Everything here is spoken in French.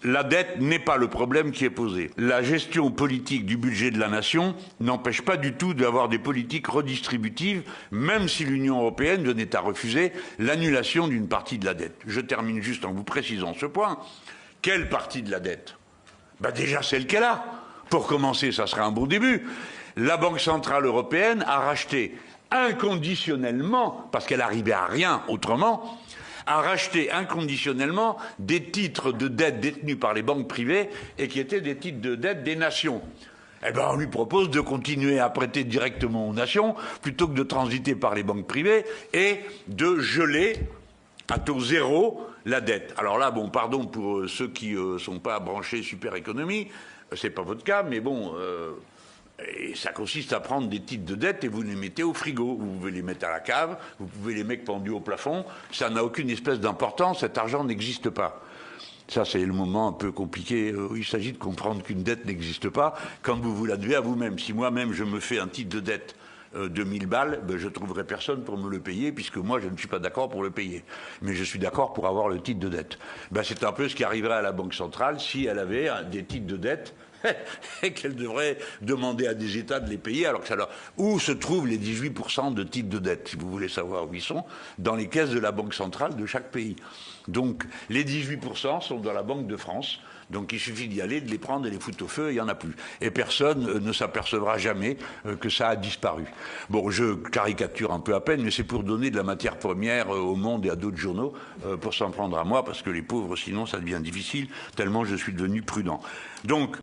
La dette n'est pas le problème qui est posé. La gestion politique du budget de la nation n'empêche pas du tout d'avoir des politiques redistributives, même si l'Union européenne venait à refuser l'annulation d'une partie de la dette. Je termine juste en vous précisant ce point. Quelle partie de la dette? Déjà celle qu'elle a. Pour commencer, ça sera un bon début. La Banque centrale européenne a racheté inconditionnellement, parce qu'elle n'arrivait à rien autrement, a racheté inconditionnellement des titres de dette détenus par les banques privées et qui étaient des titres de dette des nations. On lui propose de continuer à prêter directement aux nations plutôt que de transiter par les banques privées et de geler à taux zéro la dette. Alors là, pardon pour ceux qui sont pas branchés super économie, c'est pas votre cas, mais et ça consiste à prendre des titres de dette et vous les mettez au frigo. Vous pouvez les mettre à la cave, vous pouvez les mettre pendus au plafond. Ça n'a aucune espèce d'importance, cet argent n'existe pas. Ça, c'est le moment un peu compliqué où il s'agit de comprendre qu'une dette n'existe pas quand vous vous la devez à vous-même. Si moi-même je me fais un titre de dette de 1000 balles, je trouverai personne pour me le payer puisque moi je ne suis pas d'accord pour le payer. Mais je suis d'accord pour avoir le titre de dette. C'est un peu ce qui arriverait à la Banque centrale si elle avait des titres de dette et qu'elle devrait demander à des États de les payer, alors que où se trouvent les 18% de titres de dette, si vous voulez savoir où ils sont, dans les caisses de la Banque centrale de chaque pays. Donc les 18% sont dans la Banque de France, donc il suffit d'y aller, de les prendre et les foutre au feu, et il n'y en a plus. Et personne ne s'apercevra jamais que ça a disparu. Je caricature un peu à peine, mais c'est pour donner de la matière première au Monde et à d'autres journaux, pour s'en prendre à moi, parce que les pauvres, sinon ça devient difficile, tellement je suis devenu prudent. Donc,